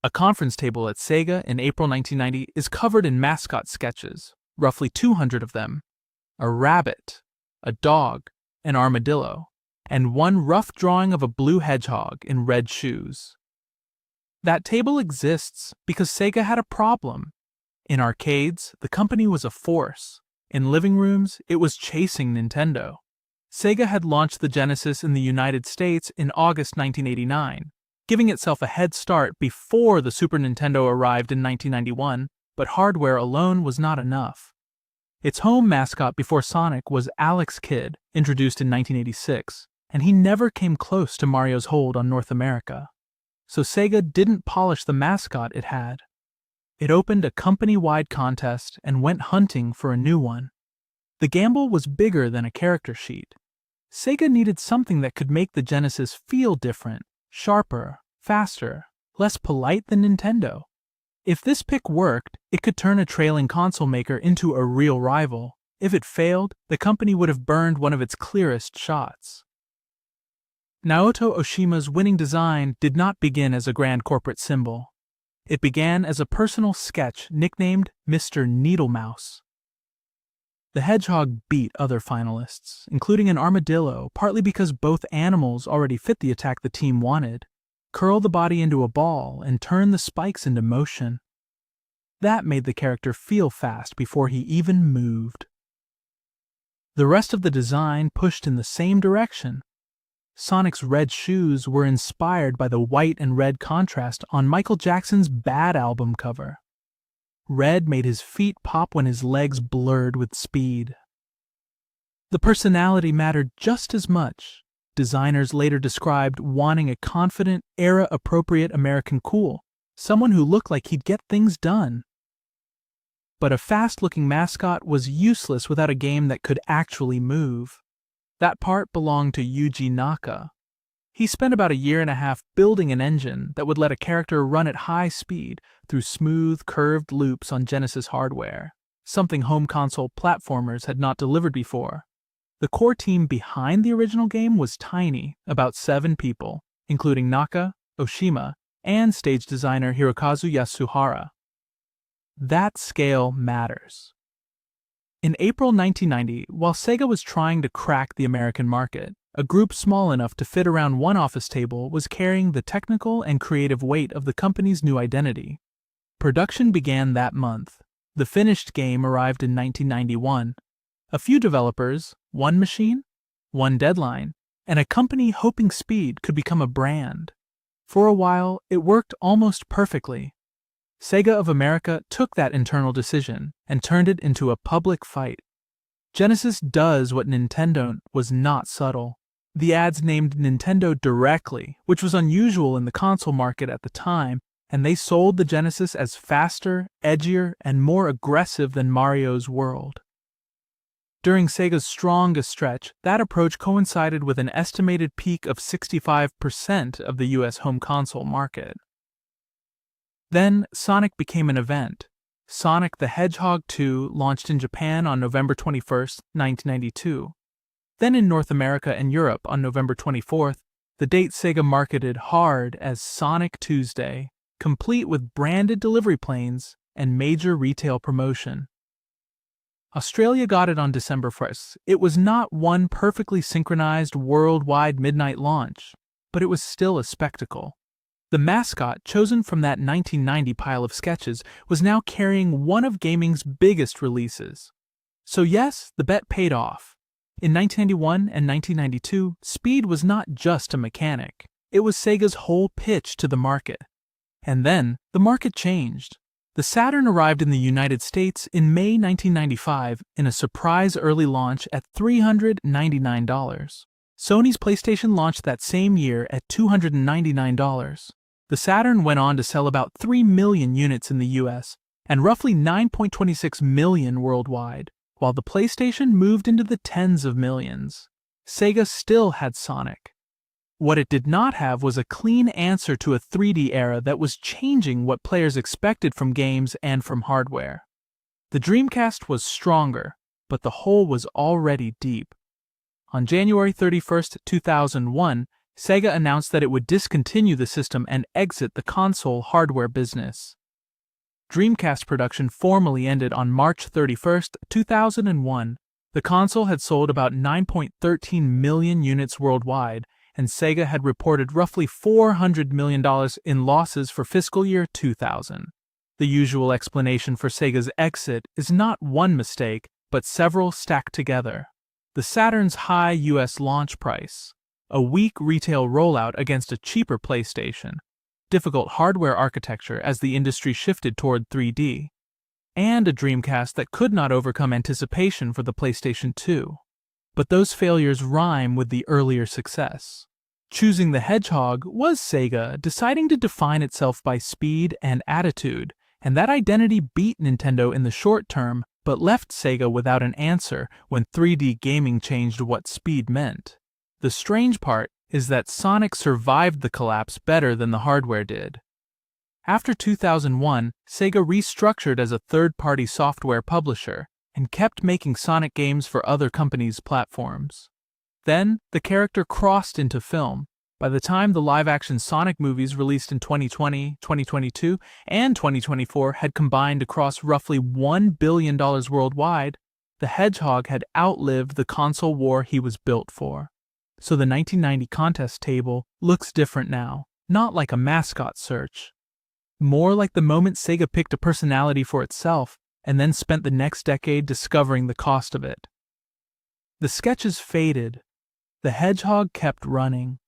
A conference table at Sega in April 1990 is covered in mascot sketches, roughly 200 of them. A rabbit, a dog, an armadillo, and one rough drawing of a blue hedgehog in red shoes. That table exists because Sega had a problem. In arcades, the company was a force. In living rooms, it was chasing Nintendo. Sega had launched the Genesis in the United States in August 1989, giving itself a head start before the Super Nintendo arrived in 1991, but hardware alone was not enough. Its home mascot before Sonic was Alex Kidd, introduced in 1986, and he never came close to Mario's hold on North America. So Sega didn't polish the mascot it had. It opened a company-wide contest and went hunting for a new one. The gamble was bigger than a character sheet. Sega needed something that could make the Genesis feel different, sharper, faster, less polite than Nintendo. If this pick worked, it could turn a trailing console maker into a real rival. If it failed, the company would have burned one of its clearest shots. Naoto Oshima's winning design did not begin as a grand corporate symbol. It began as a personal sketch nicknamed Mr. Needlemouse. The hedgehog beat other finalists, including an armadillo, partly because both animals already fit the attack the team wanted: curl the body into a ball and turn the spikes into motion. That made the character feel fast before he even moved. The rest of the design pushed in the same direction. Sonic's red shoes were inspired by the white and red contrast on Michael Jackson's Bad album cover. Red made his feet pop when his legs blurred with speed. The personality mattered just as much. Designers later described wanting a confident, era-appropriate American cool, someone who looked like he'd get things done. But a fast-looking mascot was useless without a game that could actually move. That part belonged to Yuji Naka. He spent about a year and a half building an engine that would let a character run at high speed through smooth, curved loops on Genesis hardware, something home console platformers had not delivered before. The core team behind the original game was tiny, about 7 people, including Naka, Oshima, and stage designer Hirokazu Yasuhara. That scale matters. In April 1990, while Sega was trying to crack the American market, a group small enough to fit around one office table was carrying the technical and creative weight of the company's new identity. Production began that month. The finished game arrived in 1991. A few developers, one machine, one deadline, and a company hoping speed could become a brand. For a while, it worked almost perfectly. Sega of America took that internal decision and turned it into a public fight. Genesis does what Nintendo was not subtle. The ads named Nintendo directly, which was unusual in the console market at the time, and they sold the Genesis as faster, edgier, and more aggressive than Mario's World. During Sega's strongest stretch, that approach coincided with an estimated peak of 65% of the US home console market. Then, Sonic became an event. Sonic the Hedgehog 2 launched in Japan on November 21, 1992. Then in North America and Europe on November 24th, the date Sega marketed hard as Sonic Tuesday, complete with branded delivery planes and major retail promotion. Australia got it on December 1st. It was not one perfectly synchronized worldwide midnight launch, but it was still a spectacle. The mascot, chosen from that 1990 pile of sketches, was now carrying one of gaming's biggest releases. So yes, the bet paid off. In 1991 and 1992, speed was not just a mechanic. It was Sega's whole pitch to the market. And then, the market changed. The Saturn arrived in the United States in May 1995 in a surprise early launch at $399. Sony's PlayStation launched that same year at $299. The Saturn went on to sell about 3 million units in the US and roughly 9.26 million worldwide, while the PlayStation moved into the tens of millions. Sega still had Sonic. What it did not have was a clean answer to a 3D era that was changing what players expected from games and from hardware. The Dreamcast was stronger, but the hole was already deep. On January 31, 2001, Sega announced that it would discontinue the system and exit the console hardware business. Dreamcast production formally ended on March 31, 2001. The console had sold about 9.13 million units worldwide, and Sega had reported roughly $400 million in losses for fiscal year 2000. The usual explanation for Sega's exit is not one mistake, but several stacked together. The Saturn's high US launch price, a weak retail rollout against a cheaper PlayStation, difficult hardware architecture as the industry shifted toward 3D, and a Dreamcast that could not overcome anticipation for the PlayStation 2. But those failures rhyme with the earlier success. Choosing the hedgehog was Sega deciding to define itself by speed and attitude, and that identity beat Nintendo in the short term but left Sega without an answer when 3D gaming changed what speed meant. The strange part is that Sonic survived the collapse better than the hardware did. After 2001, Sega restructured as a third-party software publisher and kept making Sonic games for other companies' platforms. Then, the character crossed into film. By the time the live-action Sonic movies released in 2020, 2022, and 2024 had combined across roughly $1 billion worldwide, the hedgehog had outlived the console war he was built for. So the 1990 contest table looks different now, not like a mascot search. More like the moment Sega picked a personality for itself and then spent the next decade discovering the cost of it. The sketches faded. The hedgehog kept running.